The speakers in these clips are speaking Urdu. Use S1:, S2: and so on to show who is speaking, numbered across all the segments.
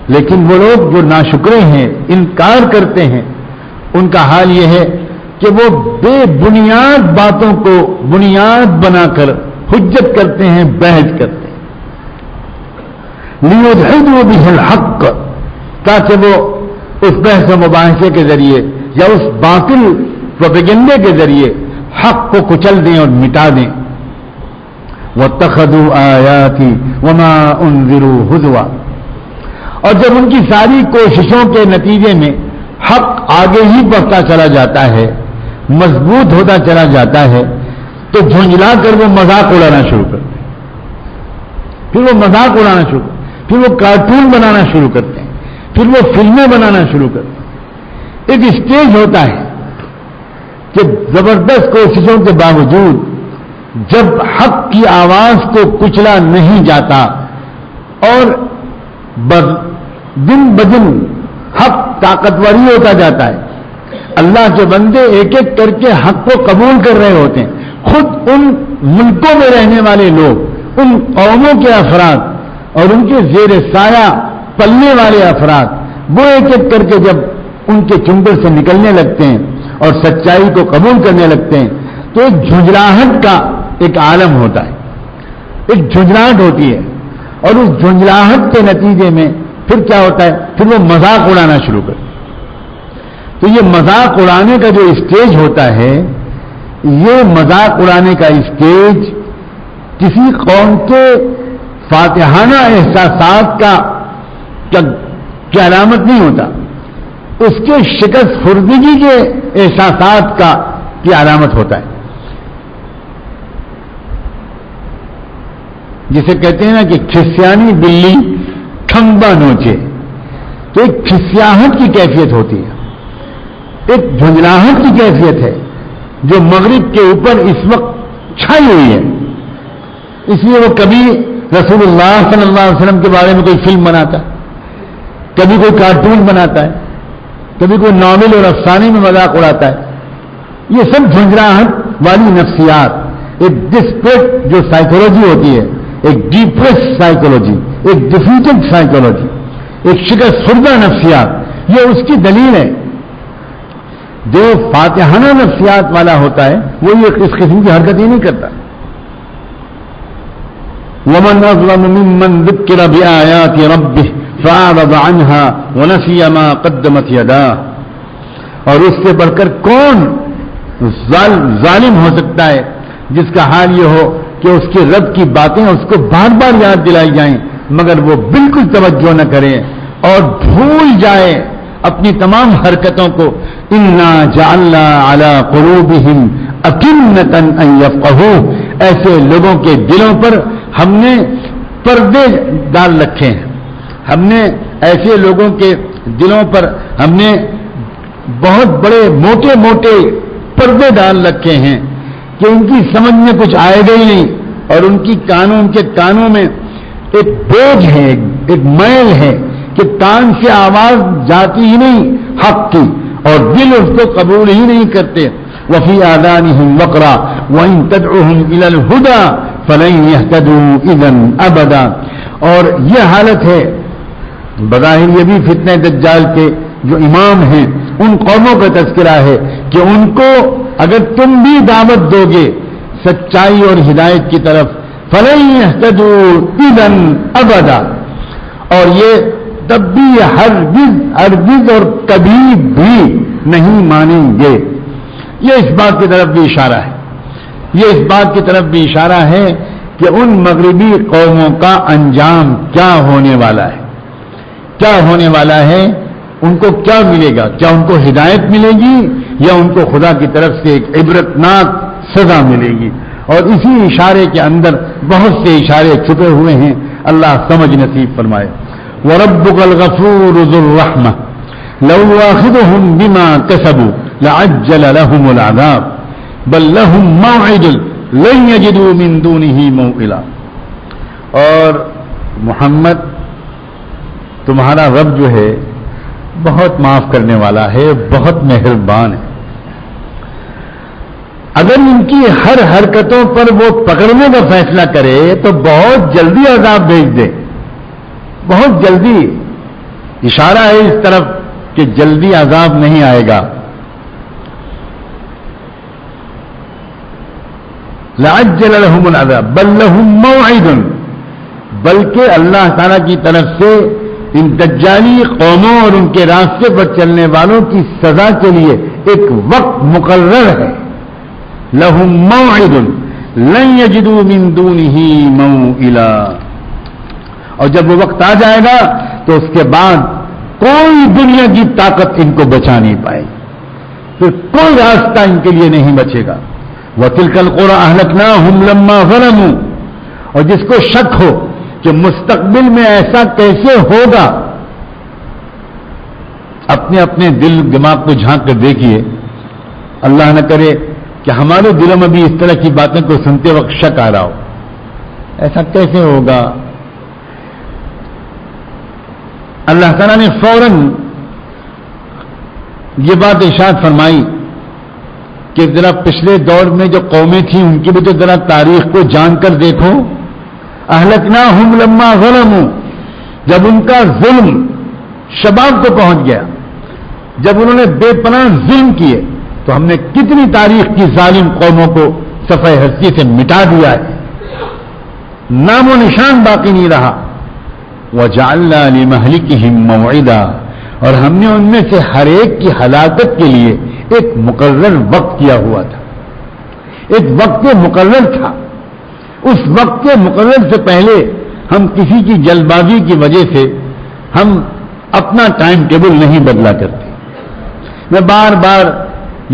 S1: لیکن وہ لوگ جو ناشکرے ہیں، انکار کرتے ہیں، ان کا حال یہ ہے کہ وہ بے بنیاد باتوں کو بنیاد بنا کر حجت کرتے ہیں، بحث کرتے ہیں، لیدحضوا بہ الحق، تاکہ وہ اس بحث و مباحثے کے ذریعے یا اس باطل پروپیگنڈے کے ذریعے حق کو کچل دیں اور مٹا دیں. واتخذوا آیاتی وما انذروا ہزوا، اور جب ان کی ساری کوششوں کے نتیجے میں حق آگے ہی بڑھتا چلا جاتا ہے، مضبوط ہوتا چلا جاتا ہے، تو جھنجلا کر وہ مذاق اڑانا شروع کرتے ہیں. پھر وہ مذاق اڑانا شروع، پھر وہ کارٹون بنانا شروع کرتے ہیں، پھر وہ فلمیں بنانا شروع کرتے ہیں. ایک اسٹیج ہوتا ہے کہ زبردست کوششوں کے باوجود جب حق کی آواز کو کچلا نہیں جاتا اور دن بدن حق طاقتوری ہوتا جاتا ہے، اللہ کے بندے ایک ایک کر کے حق کو قبول کر رہے ہوتے ہیں. خود ان ملکوں میں رہنے والے لوگ، ان قوموں کے افراد اور ان کے زیر سایہ پلنے والے افراد، وہ ایک ایک کر کے جب ان کے چنبر سے نکلنے لگتے ہیں اور سچائی کو قبول کرنے لگتے ہیں، تو ایک جھنجھلاہٹ کا ایک عالم ہوتا ہے، ایک جھنجھلاہٹ ہوتی ہے. اور اس جھنجھلاہٹ کے نتیجے میں پھر کیا ہوتا ہے؟ پھر وہ مذاق اڑانا شروع کرتے. تو یہ مذاق اڑانے کا جو اسٹیج ہوتا ہے، یہ مذاق اڑانے کا اسٹیج کسی قوم کے فاتحانہ احساسات کا علامت نہیں ہوتا، اس کے شکست خوردگی کے احساسات کی علامت ہوتا ہے. جسے کہتے ہیں نا کہ کھسیانی بلی کھمبا نوچے، تو ایک کھسیاہٹ کی کیفیت ہوتی ہے، ایک جھنجھلاہٹ کی کیفیت ہے جو مغرب کے اوپر اس وقت چھائی ہوئی ہے. اس لیے وہ کبھی رسول اللہ صلی اللہ علیہ وسلم کے بارے میں کوئی فلم بناتا ہے، کبھی کوئی کارٹون بناتا ہے، کبھی کوئی ناول اور افسانے میں مذاق اڑاتا ہے. یہ سب جھنجھلاہٹ والی نفسیات، ایک ڈسپریٹ جو سائیکولوجی ہوتی ہے، ایک ڈیپریس سائیکولوجی، ایک ڈیفیٹڈ سائیکولوجی، ایک شکست خوردہ نفسیات، یہ اس کی دلیل ہے. جو فاتحانہ نفسیات والا ہوتا ہے وہ یہ اس قسم کی حرکت ہی نہیں کرتا. وَمَنْ أَظْلَمُ مِمَّنْ ذُكِّرَ بِآيَاتِ رَبِّهِ فَأَعْرَضَ عَنْهَا وَنَسِيَ مَا قَدَّمَتْ يَدَاهُ، اور اس سے بڑھ کر کون ظالم ہو سکتا ہے جس کا حال یہ ہو کہ اس کے رب کی باتیں اس کو بار بار یاد دلائی جائیں مگر وہ بالکل توجہ نہ کرے اور بھول جائے اپنی تمام حرکتوں کو. اِنَّا جَعَلْنَا عَلَىٰ قُلُوبِهِمْ أَكِنَّةً أَن يَفْقَهُوهُ، ایسے لوگوں کے دلوں پر ہم نے پردے ڈال رکھے ہیں. ہم نے ایسے لوگوں کے دلوں پر ہم نے بہت بڑے موٹے موٹے پردے ڈال رکھے ہیں کہ ان کی سمجھ میں کچھ آئے گا ہی نہیں، اور ان کے کانوں میں ایک بوجھ ہے، ایک میل ہے کہ کان سے آواز جاتی ہی نہیں حق کی، اور دل اس کو قبول ہی نہیں کرتے. وفی آذانہم وقرا وإن تدعوہم إلی الہدی فلن یہتدوا اذا ابدا. اور یہ حالت ہے بظاہر یہ بھی فتنہ دجال کے جو امام ہیں ان قوموں کا تذکرہ ہے کہ ان کو اگر تم بھی دعوت دو گے سچائی اور ہدایت کی طرف، فلن یہتدوا اذا ابدا، اور یہ تب بھی ہرگز اور کبھی بھی نہیں مانیں گے. یہ اس بات کی طرف بھی اشارہ ہے، یہ اس بات کی طرف بھی اشارہ ہے کہ ان مغربی قوموں کا انجام کیا ہونے والا ہے، کیا ہونے والا ہے، ان کو کیا ملے گا. کیا ان کو ہدایت ملے گی یا ان کو خدا کی طرف سے ایک عبرتناک سزا ملے گی. اور اسی اشارے کے اندر بہت سے اشارے چھپے ہوئے ہیں. اللہ سمجھ نصیب فرمائے. وَرَبُّكَ الْغَفُورُ ذُو الرَّحْمَةِ لَوْ يُؤَاخِذُهُم بِمَا كَسَبُوا لَعَجَّلَ لَهُمُ الْعَذَابَ بَل لَّهُم مَّوْعِدٌ لَّن يَجِدُوا مِن دُونِهِ مَوْئِلًا. اور محمد تمہارا رب جو ہے بہت معاف کرنے والا ہے، بہت مہربان ہے. اگر ان کی ہر حرکتوں پر وہ پکڑنے کا فیصلہ کرے تو بہت جلدی عذاب بھیج دے، بہت جلدی. اشارہ ہے اس طرف کہ جلدی عذاب نہیں آئے گا. لعجل لهم العذاب بل لهم موعد، بلکہ اللہ تعالیٰ کی طرف سے ان دجالی قوموں اور ان کے راستے پر چلنے والوں کی سزا کے لیے ایک وقت مقرر ہے. لهم موعد لن يجدوا من دونه موئلا، اور جب وہ وقت آ جائے گا تو اس کے بعد کوئی دنیا کی طاقت ان کو بچا نہیں پائے گی، پھر کوئی راستہ ان کے لیے نہیں بچے گا. وَتِلْكَ الْقُرَىٰ أَهْلَكْنَاهُمْ لَمَّا ظَلَمُوا، اور جس کو شک ہو کہ مستقبل میں ایسا کیسے ہوگا، اپنے اپنے دل دماغ کو جھانک کر دیکھیے. اللہ نہ کرے کہ ہمارے دلوں میں بھی اس طرح کی باتیں کو سنتے وقت شک آ رہا ہو، ایسا کیسے ہوگا. اللہ تعالیٰ نے فوراً یہ بات ارشاد فرمائی کہ ذرا پچھلے دور میں جو قومیں تھیں ان کی بھی تو ذرا تاریخ کو جان کر دیکھو. اہلکناہم لما ظلموا، جب ان کا ظلم شباب کو پہنچ گیا، جب انہوں نے بے پناہ ظلم کیے، تو ہم نے کتنی تاریخ کی ظالم قوموں کو صفحہ ہستی سے مٹا دیا ہے، نام و نشان باقی نہیں رہا. وجعلنا لمہلکہم موعدا، اور ہم نے ان میں سے ہر ایک کی ہلاکت کے لیے ایک مقرر وقت کیا ہوا تھا، ایک وقت مقرر تھا. اس وقت مقرر سے پہلے ہم کسی کی جلد بازی کی وجہ سے ہم اپنا ٹائم ٹیبل نہیں بدلا کرتے. میں بار بار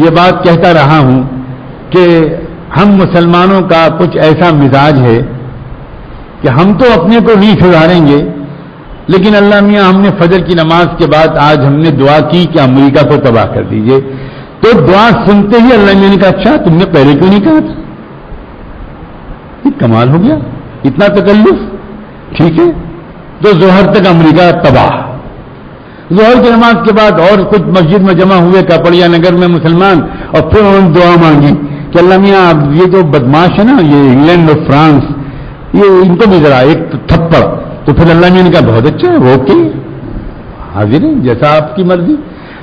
S1: یہ بات کہتا رہا ہوں کہ ہم مسلمانوں کا کچھ ایسا مزاج ہے کہ ہم تو اپنے کو نہیں سدھاریں گے، لیکن اللہ میاں ہم نے فجر کی نماز کے بعد آج ہم نے دعا کی کہ امریکہ کو تباہ کر دیجئے، تو دعا سنتے ہی اللہ میاں نے کہا اچھا تم نے پہلے کیوں نہیں کہا تھا. یہ کمال ہو گیا، اتنا تکلف. ٹھیک ہے، تو ظہر تک امریکہ تباہ. ظہر کی نماز کے بعد اور کچھ مسجد میں جمع ہوئے کاپڑیا نگر میں مسلمان، اور پھر انہوں نے دعا مانگی کہ اللہ میاں اب یہ جو بدماش ہے نا، یہ انگلینڈ اور فرانس، یہ ان کو بھی ذرا ایک تھپڑ. تو پھر اللہ میاں نے کہا بہت اچھا ہے، وہ اوکے حاضر ہے جیسا آپ کی مرضی.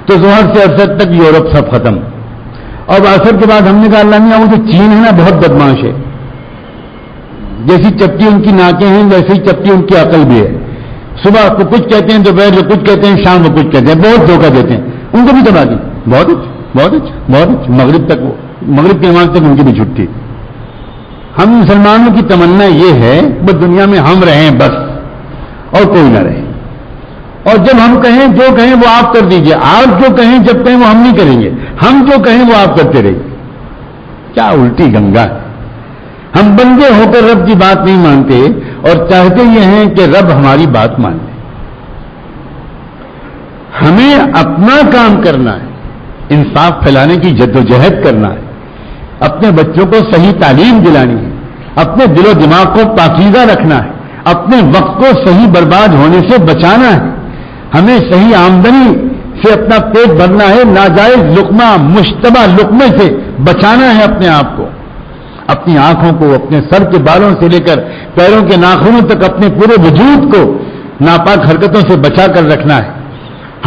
S1: تو ظہر سے عصر تک یورپ سب ختم. اور عصر کے بعد ہم نے کہا اللہ میاں وہ جو چین ہے نا بہت بدماش ہے، جیسی چپٹی ان کی ناکیں ہیں ویسی چپٹی ان کی عقل بھی ہے. صبح کو کچھ کہتے ہیں، دوپہر کو کچھ کہتے ہیں، شام کو کچھ کہتے ہیں، بہت دھوکہ دیتے ہیں. ان کو بھی تباہ کی. بہت اچھا بہت اچھا بہت اچھا. مغرب تک وہ مغرب کی نماز تک ان کی بھی چھٹی. ہم مسلمانوں کی تمنا یہ ہے بس دنیا میں ہم رہیں بس، اور کوئی نہ رہے. اور جب ہم کہیں جو کہیں وہ آپ کر دیجئے، آپ جو کہیں جب کہیں وہ ہم نہیں کریں گے، ہم جو کہیں وہ آپ کرتے رہیے. کیا الٹی گنگا ہے. ہم بندے ہو کر رب کی بات نہیں مانتے اور چاہتے یہ ہیں کہ رب ہماری بات مان لے. ہمیں اپنا کام کرنا ہے، انصاف پھیلانے کی جدوجہد کرنا ہے، اپنے بچوں کو صحیح تعلیم دلانی ہے، اپنے دل و دماغ کو پاکیزہ رکھنا ہے، اپنے وقت کو صحیح برباد ہونے سے بچانا ہے، ہمیں صحیح آمدنی سے اپنا پیٹ بھرنا ہے، ناجائز لقمہ مشتبہ لقمے سے بچانا ہے اپنے آپ کو، اپنی آنکھوں کو اپنے سر کے بالوں سے لے کر پیروں کے ناخنوں تک اپنے پورے وجود کو ناپاک حرکتوں سے بچا کر رکھنا ہے.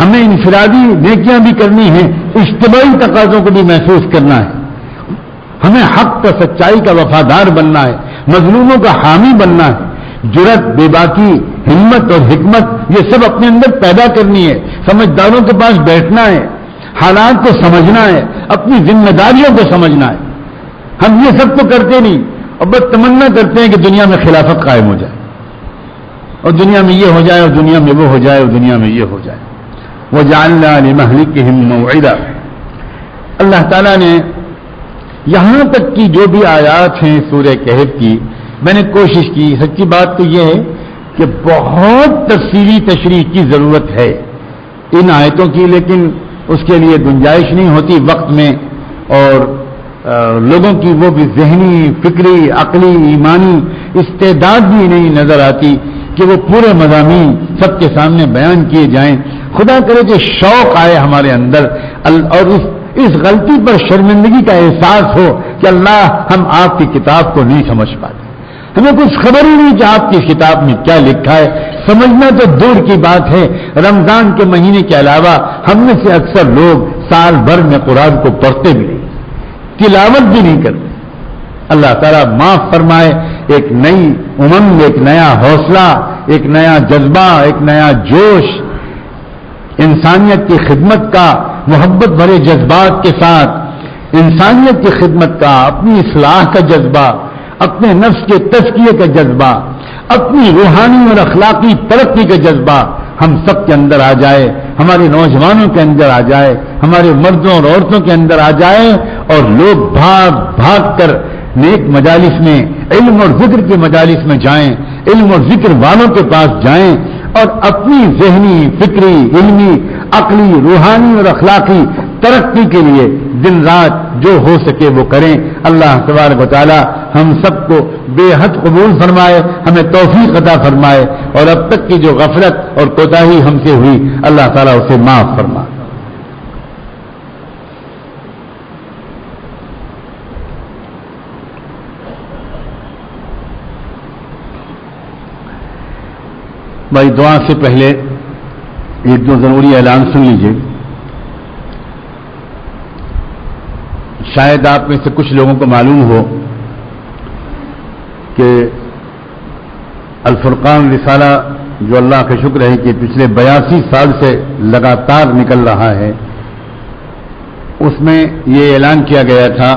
S1: ہمیں انفرادی نیکیاں بھی کرنی ہیں، اجتماعی تقاضوں کو بھی محسوس کرنا ہے. ہمیں حق کا سچائی کا وفادار بننا ہے، مظلوموں کا حامی بننا ہے. جرأت، بے باکی، ہمت اور حکمت یہ سب اپنے اندر پیدا کرنی ہے. سمجھداروں کے پاس بیٹھنا ہے، حالات کو سمجھنا ہے، اپنی ذمہ داریوں کو سمجھنا ہے. ہم یہ سب تو کرتے نہیں اور بس تمنا کرتے ہیں کہ دنیا میں خلافت قائم ہو جائے، اور دنیا میں یہ ہو جائے، اور دنیا میں وہ ہو جائے، اور دنیا میں یہ ہو جائے. وَجَعَلْنَا لِمَهْلِكِهِمْ مَوْعِدًا. اللہ تعالیٰ نے یہاں تک کی جو بھی آیات ہیں سورہ کہف کی، میں نے کوشش کی. سچی بات تو یہ ہے کہ بہت تفصیلی تشریح کی ضرورت ہے ان آیتوں کی، لیکن اس کے لیے گنجائش نہیں ہوتی وقت میں، اور لوگوں کی وہ بھی ذہنی، فکری، عقلی، ایمانی استعداد بھی نہیں نظر آتی کہ وہ پورے مضامین سب کے سامنے بیان کیے جائیں. خدا کرے کہ شوق آئے ہمارے اندر، اور اس غلطی پر شرمندگی کا احساس ہو کہ اللہ ہم آپ کی کتاب کو نہیں سمجھ پاتے، ہمیں کچھ خبر ہی نہیں کہ آپ کی کتاب میں کیا لکھا ہے. سمجھنا تو دور کی بات ہے. رمضان کے مہینے کے علاوہ ہم میں سے اکثر لوگ سال بھر میں قرآن کو پڑھتے بھی نہیں, تلاوت بھی نہیں کرتے. اللہ تعالیٰ معاف فرمائے. ایک نئی امنگ, ایک نیا حوصلہ, ایک نیا جذبہ, ایک نیا جوش, انسانیت کی خدمت کا, محبت بھرے جذبات کے ساتھ انسانیت کی خدمت کا, اپنی اصلاح کا جذبہ, اپنے نفس کے تزکیے کا جذبہ, اپنی روحانی اور اخلاقی ترقی کا جذبہ ہم سب کے اندر آ جائے, ہمارے نوجوانوں کے اندر آ جائے, ہمارے مردوں اور عورتوں کے اندر آ جائے, اور لوگ بھاگ بھاگ کر نیک مجالس میں, علم اور ذکر کے مجالس میں جائیں, علم اور ذکر والوں کے پاس جائیں, اور اپنی ذہنی, فکری, علمی, عقلی, روحانی اور اخلاقی ترقی کے لیے دن رات جو ہو سکے وہ کریں. اللہ تبارک و تعالی ہم سب کو بے حد قبول فرمائے, ہمیں توفیق عطا فرمائے, اور اب تک کی جو غفلت اور کوتاہی ہم سے ہوئی اللہ تعالی اسے معاف فرمائے. بھائی دعا سے پہلے ایک دو ضروری اعلان سن لیجیے. شاید آپ میں سے کچھ لوگوں کو معلوم ہو کہ الفرقان رسالہ جو اللہ کا شکر ہے کہ پچھلے 82 سال سے لگاتار نکل رہا ہے, اس میں یہ اعلان کیا گیا تھا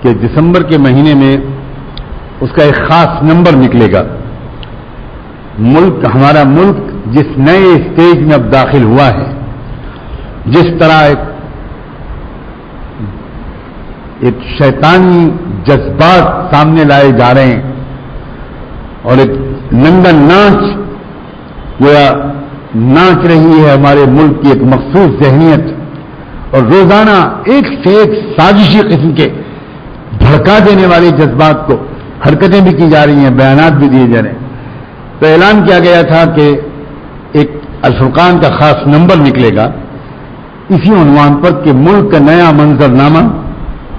S1: کہ دسمبر کے مہینے میں اس کا ایک خاص نمبر نکلے گا. ملک, ہمارا ملک جس نئے اسٹیج میں اب داخل ہوا ہے, جس طرح ایک شیطانی جذبات سامنے لائے جا رہے ہیں, اور ایک ننگا ناچ گویا ناچ رہی ہے ہمارے ملک کی ایک مخصوص ذہنیت, اور روزانہ ایک سے ایک سازشی قسم کے بھڑکا دینے والے جذبات کو حرکتیں بھی کی جا رہی ہیں, بیانات بھی دیے جا رہے ہیں. تو اعلان کیا گیا تھا کہ ایک الفرقان کا خاص نمبر نکلے گا اسی عنوان پر کہ ملک کا نیا منظرنامہ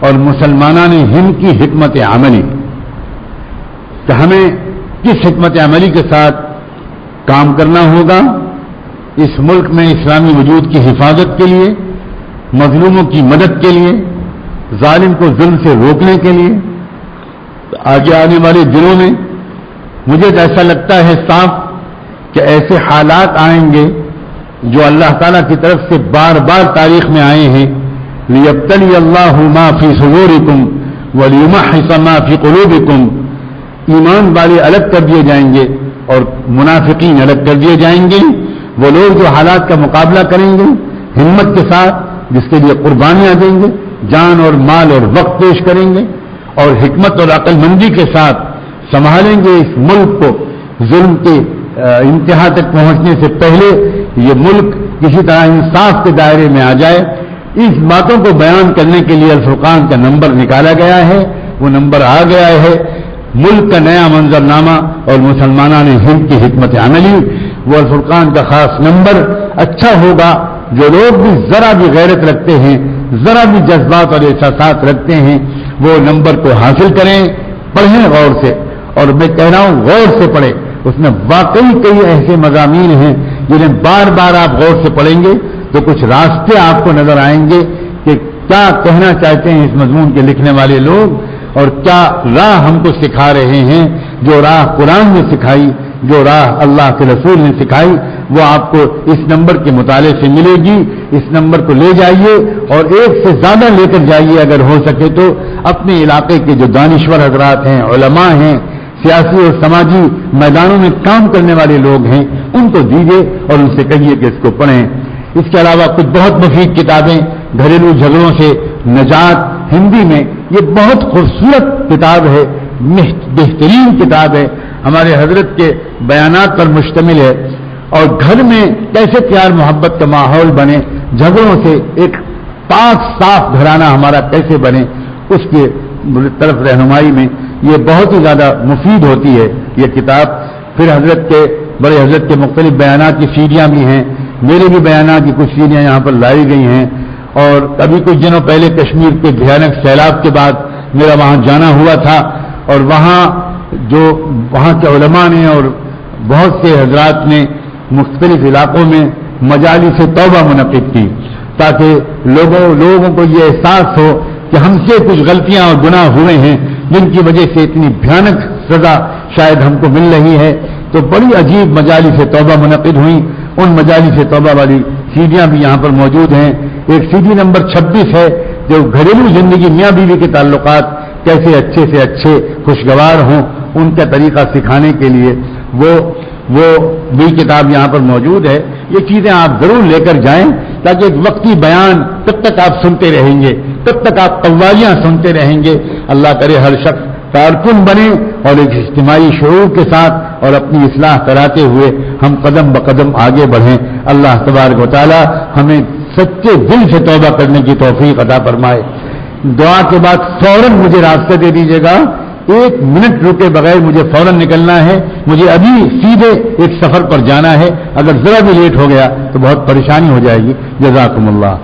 S1: اور مسلمانان ہند کی حکمت عملی, کہ ہمیں کس حکمت عملی کے ساتھ کام کرنا ہوگا اس ملک میں اسلامی وجود کی حفاظت کے لیے, مظلوموں کی مدد کے لیے, ظالم کو ظلم سے روکنے کے لیے. آگے آنے والے دنوں میں مجھے تو ایسا لگتا ہے صاف کہ ایسے حالات آئیں گے جو اللہ تعالیٰ کی طرف سے بار بار تاریخ میں آئے ہیں. لِيَبْتَلِيَ اللَّهُ مَا فِي صُدُورِكُمْ وَلِيُمَحِّصَ مَا فِي قُلُوبِكُمْ. ایمان والے الگ کر دیے جائیں گے اور منافقین الگ کر دیے جائیں گے. وہ لوگ جو حالات کا مقابلہ کریں گے ہمت کے ساتھ, جس کے لیے قربانیاں دیں گے, جان اور مال اور وقت پیش کریں گے, اور حکمت اور عقل مندی کے ساتھ سنبھالیں گے اس ملک کو ظلم کے انتہا تک پہنچنے سے پہلے یہ ملک کسی طرح انصاف کے دائرے میں آ جائے. اس باتوں کو بیان کرنے کے لیے الفرقان کا نمبر نکالا گیا ہے. وہ نمبر آ گیا ہے, ملک کا نیا منظرنامہ اور مسلمانان ہند کی حکمت عملی. وہ الفرقان کا خاص نمبر اچھا ہوگا. جو لوگ بھی ذرا بھی غیرت رکھتے ہیں, ذرا بھی جذبات اور احساسات رکھتے ہیں, وہ نمبر کو حاصل کریں, پڑھیں غور سے. اور میں کہہ رہا ہوں غور سے پڑھیں, اس میں واقعی کئی ایسے مضامین ہیں جنہیں بار بار آپ غور سے پڑھیں گے تو کچھ راستے آپ کو نظر آئیں گے کہ کیا کہنا چاہتے ہیں اس مضمون کے لکھنے والے لوگ, اور کیا راہ ہم کو سکھا رہے ہیں. جو راہ قرآن نے سکھائی, جو راہ اللہ کے رسول نے سکھائی, وہ آپ کو اس نمبر کے مطالعے سے ملے گی. اس نمبر کو لے جائیے اور ایک سے زیادہ لے کر جائیے اگر ہو سکے تو. اپنے علاقے کے جو دانشور حضرات ہیں, علماء ہیں, سیاسی اور سماجی میدانوں میں کام کرنے والے لوگ ہیں, ان کو دیجیے اور ان سے کہیے کہ اس کو پڑھیں. اس کے علاوہ کچھ بہت مفید کتابیں, گھریلو جھگڑوں سے نجات, ہندی میں یہ بہت خوبصورت کتاب ہے, بہترین کتاب ہے, ہمارے حضرت کے بیانات پر مشتمل ہے. اور گھر میں کیسے پیار محبت کا ماحول بنے, جھگڑوں سے ایک پاک صاف گھرانہ ہمارا کیسے بنے, اس کے طرف رہنمائی میں یہ بہت ہی زیادہ مفید ہوتی ہے یہ کتاب. پھر حضرت کے بڑے حضرت کے مختلف بیانات کی سیڑھیاں بھی ہیں, میرے بھی بیانات کی کچھ سیڑھیاں یہاں پر لائی گئی ہیں. اور ابھی کچھ دنوں پہلے کشمیر کے بھیانک سیلاب کے بعد میرا وہاں جانا ہوا تھا, اور وہاں جو وہاں کے علماء نے اور بہت سے حضرات نے مختلف علاقوں میں مجالس توبہ منعقد کی تاکہ لوگوں کو یہ احساس ہو کہ ہم سے کچھ غلطیاں اور گناہ ہوئے ہیں جن کی وجہ سے اتنی بھیانک سزا شاید ہم کو مل رہی ہے. تو بڑی عجیب مجالس توبہ منعقد ہوئیں. ان مجالس توبہ والی سیڑھیاں بھی یہاں پر موجود ہیں. ایک سیڑھی نمبر 26 ہے جو گھریلو زندگی میاں بیوی کے تعلقات کیسے اچھے سے اچھے خوشگوار ہوں ان کا طریقہ سکھانے کے لیے وہ بھی کتاب یہاں پر موجود ہے. یہ چیزیں آپ ضرور لے کر جائیں تاکہ ایک وقتی بیان تب تک آپ سنتے رہیں گے, تب تک آپ قوالیاں سنتے رہیں گے. اللہ کرے ہر شخص کارکن بنے اور ایک اجتماعی شعور کے ساتھ اور اپنی اصلاح کراتے ہوئے ہم قدم بقدم آگے بڑھیں. اللہ تبارک و تعالی ہمیں سچے دل سے توبہ کرنے کی توفیق عطا فرمائے. دعا کے بعد فوراً مجھے راستہ دے دیجیے گا, 1 منٹ رکے بغیر مجھے فوراً نکلنا ہے. مجھے ابھی سیدھے ایک سفر پر جانا ہے, اگر ذرا بھی لیٹ ہو گیا تو بہت پریشانی ہو جائے گی. جزاکم اللہ.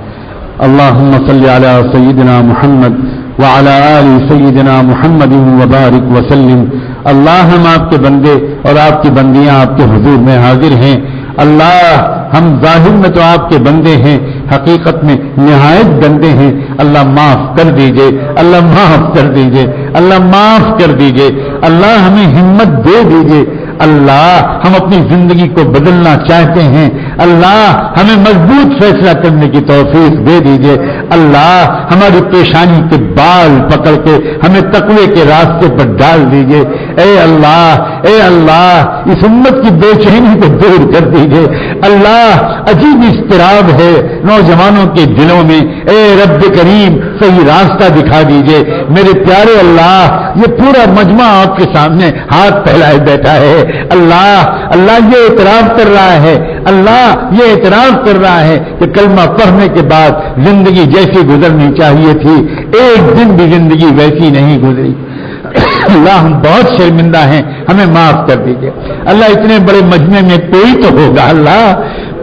S1: اللہم صلی علی سیدنا محمد وعلی آل سیدنا محمد وبارک وسلم. اللہ ہم آپ کے بندے اور آپ کی بندیاں آپ کے حضور میں حاضر ہیں. اللہ ہم ظاہر میں تو آپ کے بندے ہیں, حقیقت میں نہایت گندے ہیں. اللہ معاف کر دیجئے, اللہ معاف کر دیجئے, اللہ معاف کر دیجئے. اللہ ہمیں ہمت دے دیجئے. اللہ ہم اپنی زندگی کو بدلنا چاہتے ہیں. اللہ ہمیں مضبوط فیصلہ کرنے کی توفیق دے دیجئے. اللہ ہماری پیشانی کے بال پکڑ کے ہمیں تقوی کے راستے پر ڈال دیجئے. اے اللہ اس امت کی بے چینی کو دور کر دیجئے. اللہ عجیب اضطراب ہے نوجوانوں کے دلوں میں. اے رب کریم صحیح راستہ دکھا دیجئے. میرے پیارے اللہ یہ پورا مجمع آپ کے سامنے ہاتھ پھیلائے بیٹھا ہے. اللہ یہ اعتراف کر رہا ہے, اللہ یہ اعتراف کر رہا ہے کہ کلمہ پڑھنے کے بعد زندگی جیسی گزرنی چاہیے تھی ایک دن بھی زندگی ویسی نہیں گزری. اللہ ہم بہت شرمندہ ہیں, ہمیں معاف کر دیجئے. اللہ اتنے بڑے مجمع میں کوئی تو ہوگا. اللہ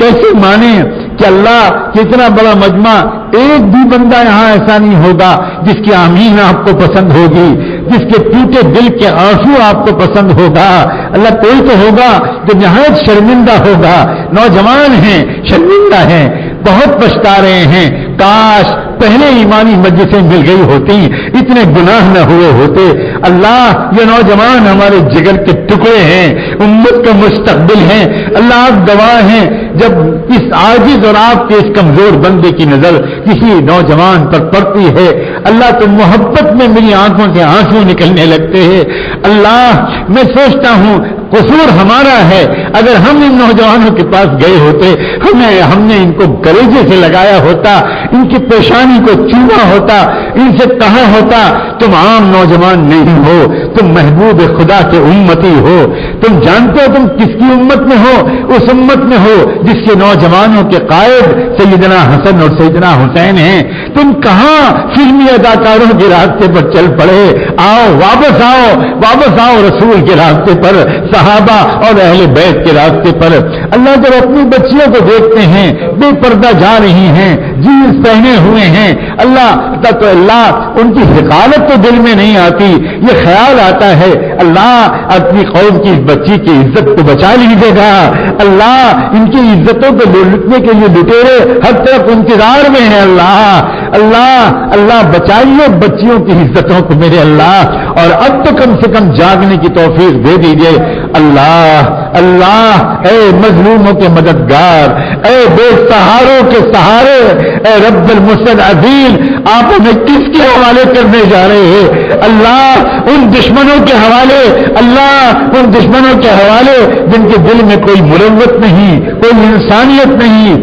S1: کیسے مانے کہ اللہ اتنا بڑا مجمع ایک بھی بندہ یہاں ایسا نہیں ہوگا جس کی آمین آپ کو پسند ہوگی, جس کے ٹوٹے دل کے آنسو آپ کو پسند ہوگا. اللہ کوئی تو ہوگا جو نہایت شرمندہ ہوگا. نوجوان ہیں, شرمندہ ہیں, بہت پچھتا رہے ہیں. کاش پہلے ایمانی مجلسیں مل گئی ہوتی, اتنے گناہ نہ ہوئے ہوتے. اللہ یہ نوجوان ہمارے جگر کے ٹکڑے ہیں, امت کا مستقبل ہیں. اللہ آپ گواہ ہیں جب اس عاجز اور آپ کے اس کمزور بندے کی نظر کسی نوجوان پر پڑتی ہے اللہ تو محبت میں میری آنکھوں سے آنسو نکلنے لگتے ہیں. اللہ میں سوچتا ہوں قصور ہمارا ہے. اگر ہم ان نوجوانوں کے پاس گئے ہوتے, ہم نے ان کو گریجے سے لگایا ہوتا, ان کی پیشانی کو چوما ہوتا, ان سے کہا ہوتا تم عام نوجوان نہیں ہو, تم محبوب خدا کے امتی ہو, تم جانتے ہو تم کس کی امت میں ہو, اس امت میں ہو جس کے نوجوانوں کے قائد سیدنا حسن اور سیدنا حسین ہیں. تم کہاں فلمی اداکاروں کے راستے پر چل پڑے. آؤ واپس آؤ رسول کے راستے پر, صحابہ اور اہل بیت کے راستے پر. اللہ جب اپنی بچیوں کو دیکھتے ہیں بے پردہ جا رہی ہیں, جینس پہنے ہوئے ہیں, اللہ ان کی حقارت تو دل میں نہیں آتی, یہ خیال آتا ہے اللہ اپنی قوم کی اس بچی کی عزت کو بچا لیجیے گا. اللہ ان کی عزتوں کو لوٹنے کے لیے لٹیرے ہر طرف انتظار میں ہیں. اللہ بچائیے بچیوں کی عزتوں کو میرے اللہ, اور اب تو کم سے کم جاگنے کی توفیق دے دیجیے. اللہ اے مظلوموں کے مددگار, اے بے سہاروں کے سہارے, اے رب المستضعفین, آپ ہمیں کس کے حوالے کرنے جا رہے ہیں؟ اللہ ان دشمنوں کے حوالے, اللہ ان دشمنوں کے حوالے جن کے دل میں کوئی مروت نہیں, کوئی انسانیت نہیں.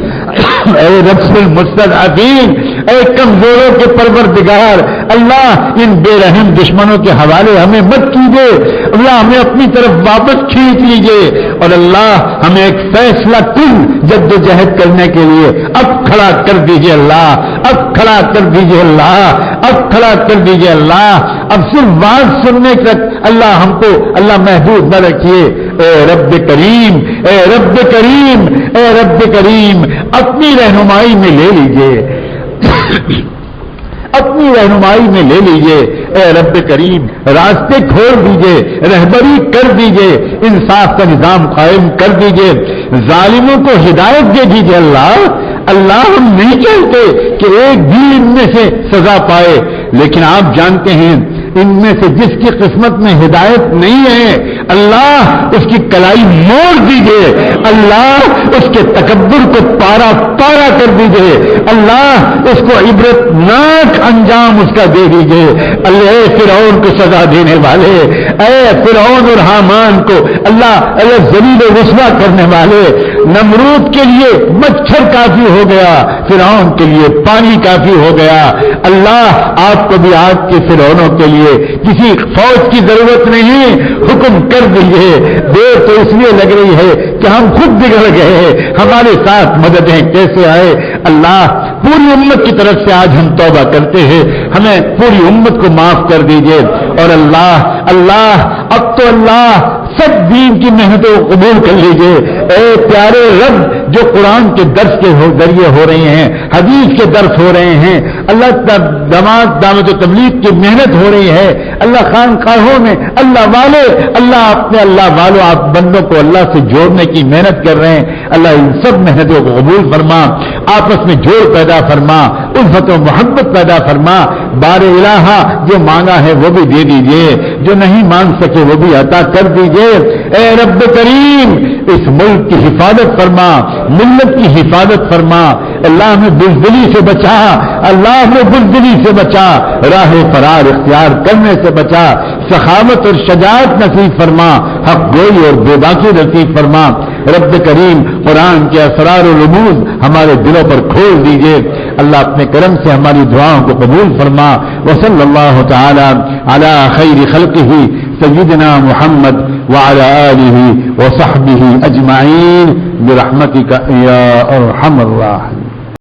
S1: اے رب المستضعفین, اے کمزوروں کے پروردگار, اللہ ان بے رحم دشمنوں کے حوالے ہمیں مت کیجیے. اللہ ہمیں اپنی طرف واپس کھینچ لیجیے, اور اللہ ہمیں ایک فیصلہ کن جد و جہد کرنے کے لیے اب کھڑا کر دیجیے. اللہ اب کھڑا کر دیجیے. اللہ اب کھڑا کر دیجیے. اللہ اب صرف بات سننے تک اللہ ہم کو اللہ محدود نہ رکھیے. اے رب کریم, اے رب کریم, اے رب کریم, اپنی رہنمائی میں لے لیجیے. اپنی رہنمائی میں لے لیجئے. اے رب کریم راستے کھول دیجئے, رہبری کر دیجئے, انصاف کا نظام قائم کر دیجئے, ظالموں کو ہدایت دے دیجئے. اللہ ہم نہیں چاہتے کہ ایک بھی ان میں سے سزا پائے, لیکن آپ جانتے ہیں ان میں سے جس کی قسمت میں ہدایت نہیں ہے اللہ اس کی کلائی موڑ دیجئے, اللہ اس کے تکبر کو پارا پارا کر دیجئے, اللہ اس کو عبرتناک انجام اس کا دے دیجئے. اللہ فرعون کو سزا دینے والے, اے فرعون اور حامان کو اللہ ذلیل و رسوا کرنے والے, نمرود کے لیے مچھر کافی ہو گیا, فرعون کے لیے پانی کافی ہو گیا. اللہ آپ کو بھی آج کے فرعونوں کے لیے کسی فوج کی ضرورت نہیں, حکم کر دیجیے. دیر تو اس لیے لگ رہی ہے کہ ہم خود بگڑ گئے, ہمارے ساتھ مددیں کیسے آئے. اللہ پوری امت کی طرف سے آج ہم توبہ کرتے ہیں, ہمیں پوری امت کو معاف کر دیجیے. اور اللہ اب تو اللہ سب دین کی محنتوں کو قبول کر لیجیے. اے پیارے رب, جو قرآن کے درس کے ذریعے ہو رہے ہیں, حدیث کے درس ہو رہے ہیں, اللہ دعوت و تبلیغ کی محنت ہو رہی ہے, اللہ خانقاہوں میں اللہ والے, اللہ اپنے اللہ والوں آپ بندوں کو اللہ سے جوڑنے کی محنت کر رہے ہیں. اللہ ان سب محنتوں کو قبول فرما, آپس میں جوڑ پیدا فرما, الفت و محبت پیدا فرما. بار الہا جو مانگا ہے وہ بھی دے دیجئے, جو نہیں مانگ سکے وہ بھی عطا کر دیجئے. اے رب کریم اس ملک کی حفاظت فرما, ملت کی حفاظت فرما. اللہ ہمیں بزدلی سے بچا, اللہ ہمیں بزدلی سے بچا, راہ فرار اختیار کرنے سے بچا, سخاوت اور شجاعت نصیب فرما, حق گوئی اور بے باکی نصیب فرما. رب کریم قرآن کے اسرار و رموز ہمارے دلوں پر کھول دیجئے. اللہ اپنے کرم سے ہماری دعاؤں کو قبول فرما. وصلی اللہ تعالی علی خیر خلقہ سیدنا محمد وعلى آلہ وصحبہ اجمعین برحمتک یا ارحم الراحمین.